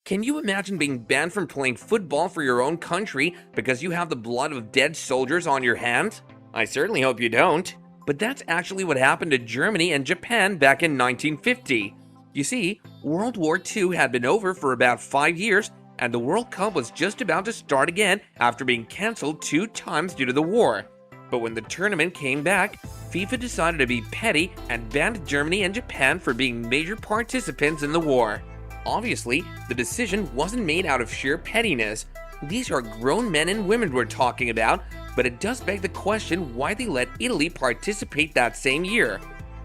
Can you imagine being banned from playing football for your own country because you have the blood of dead soldiers on your hands? I certainly hope you don't. But that's actually what happened to Germany and Japan back in 1950. You see, World War II had been over for about 5 years, and the World Cup was just about to start again after being cancelled 2 times due to the war. But when the tournament came back, FIFA decided to be petty and banned Germany and Japan for being major participants in the war. Obviously, the decision wasn't made out of sheer pettiness. These are grown men and women we're talking about, but it does beg the question why they let Italy participate that same year.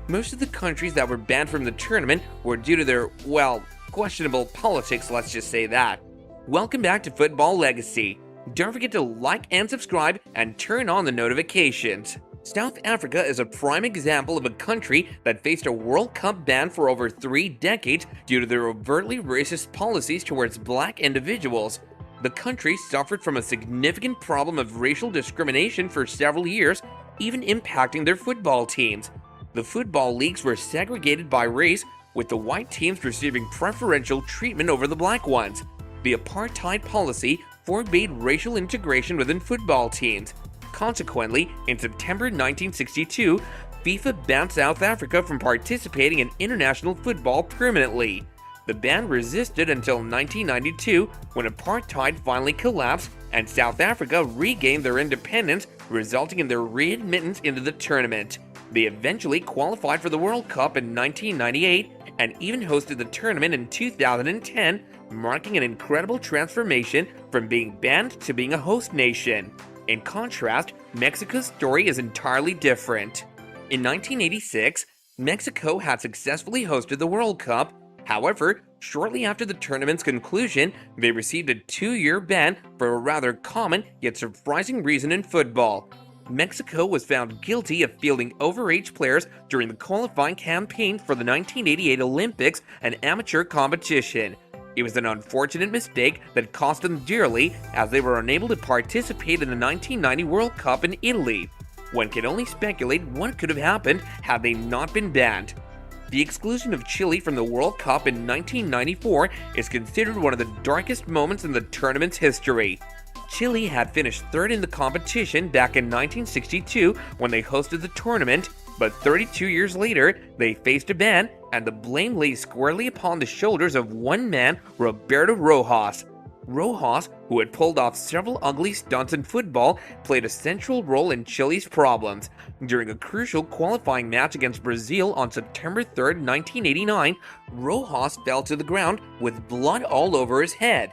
Most of the countries that were banned from the tournament were due to their, well, questionable politics, let's just say that. Welcome back to Football Legacy. Don't forget to like and subscribe and turn on the notifications. South Africa is a prime example of a country that faced a World Cup ban for over 3 decades due to their overtly racist policies towards black individuals. The country suffered from a significant problem of racial discrimination for several years, even impacting their football teams. The football leagues were segregated by race, with the white teams receiving preferential treatment over the black ones. The apartheid policy forbade racial integration within football teams. Consequently, in September 1962, FIFA banned South Africa from participating in international football permanently. The ban resisted until 1992, when apartheid finally collapsed and South Africa regained their independence, resulting in their readmittance into the tournament. They eventually qualified for the World Cup in 1998 and even hosted the tournament in 2010, marking an incredible transformation from being banned to being a host nation. In contrast, Mexico's story is entirely different. In 1986, Mexico had successfully hosted the World Cup. However, shortly after the tournament's conclusion, they received a 2-year ban for a rather common yet surprising reason in football. Mexico was found guilty of fielding overage players during the qualifying campaign for the 1988 Olympics, an amateur competition. It was an unfortunate mistake that cost them dearly, as they were unable to participate in the 1990 World Cup in Italy. One can only speculate what could have happened had they not been banned. The exclusion of Chile from the World Cup in 1994 is considered one of the darkest moments in the tournament's history. Chile had finished third in the competition back in 1962 when they hosted the tournament, but 32 years later, they faced a ban, and the blame lay squarely upon the shoulders of one man, Roberto Rojas. Rojas, who had pulled off several ugly stunts in football, played a central role in Chile's problems. During a crucial qualifying match against Brazil on September 3, 1989, Rojas fell to the ground with blood all over his head.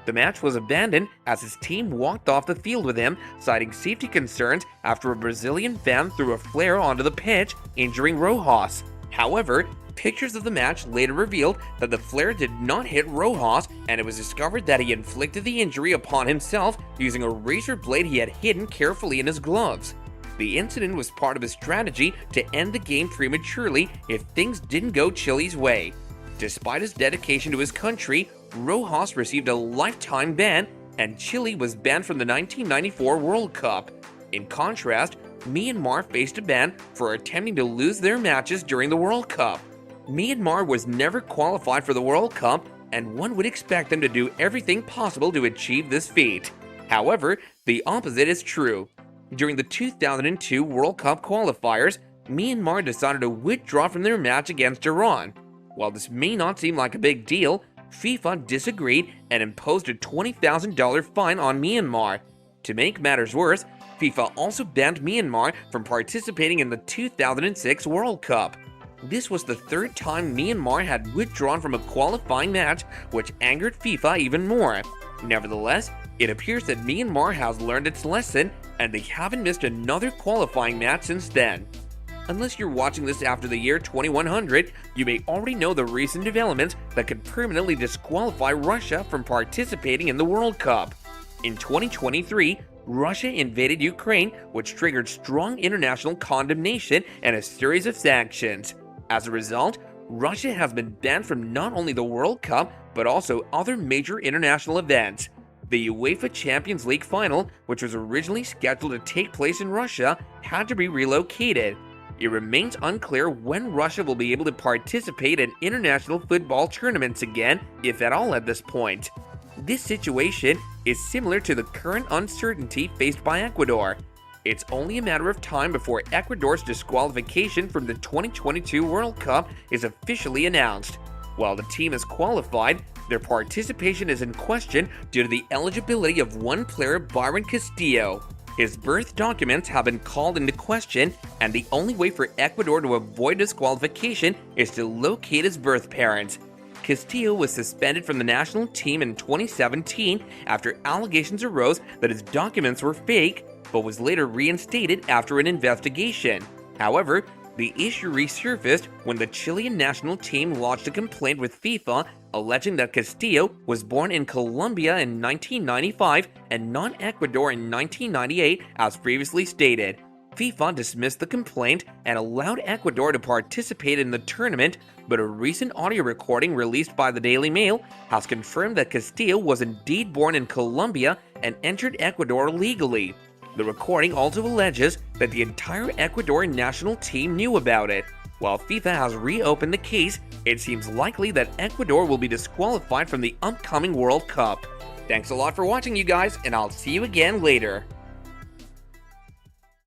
The match was abandoned as his team walked off the field with him, citing safety concerns after a Brazilian fan threw a flare onto the pitch, injuring Rojas. However, pictures of the match later revealed that the flare did not hit Rojas, and it was discovered that he inflicted the injury upon himself using a razor blade he had hidden carefully in his gloves. The incident was part of his strategy to end the game prematurely if things didn't go Chile's way. Despite his dedication to his country, Rojas received a lifetime ban, and Chile was banned from the 1994 World Cup. In contrast, Myanmar faced a ban for attempting to lose their matches during the World Cup. Myanmar was never qualified for the World Cup, and one would expect them to do everything possible to achieve this feat. However, the opposite is true. During the 2002 World Cup qualifiers, Myanmar decided to withdraw from their match against Iran. While this may not seem like a big deal, FIFA disagreed and imposed a $20,000 fine on Myanmar. To make matters worse, FIFA also banned Myanmar from participating in the 2006 World Cup. This was the 3rd time Myanmar had withdrawn from a qualifying match, which angered FIFA even more. Nevertheless, it appears that Myanmar has learned its lesson, and they haven't missed another qualifying match since then. Unless you're watching this after the year 2100, you may already know the recent developments that could permanently disqualify Russia from participating in the World Cup. In 2023, Russia invaded Ukraine, which triggered strong international condemnation and a series of sanctions. As a result, Russia has been banned from not only the World Cup, but also other major international events. The UEFA Champions League final, which was originally scheduled to take place in Russia, had to be relocated. it remains unclear when Russia will be able to participate in international football tournaments again, if at all at this point. This situation is similar to the current uncertainty faced by Ecuador. It's only a matter of time before Ecuador's disqualification from the 2022 World Cup is officially announced. While the team is qualified, their participation is in question due to the eligibility of one player, Byron Castillo. His birth documents have been called into question, and the only way for Ecuador to avoid disqualification is to locate his birth parents. Castillo was suspended from the national team in 2017 after allegations arose that his documents were fake, but was later reinstated after an investigation. However, the issue resurfaced when the Chilean national team lodged a complaint with FIFA alleging that Castillo was born in Colombia in 1995 and not Ecuador in 1998 as previously stated. FIFA dismissed the complaint and allowed Ecuador to participate in the tournament, but a recent audio recording released by the Daily Mail has confirmed that Castillo was indeed born in Colombia and entered Ecuador legally. The recording also alleges that the entire Ecuadorian national team knew about it. While FIFA has reopened the case, it seems likely that Ecuador will be disqualified from the upcoming World Cup. Thanks a lot for watching, you guys, and I'll see you again later.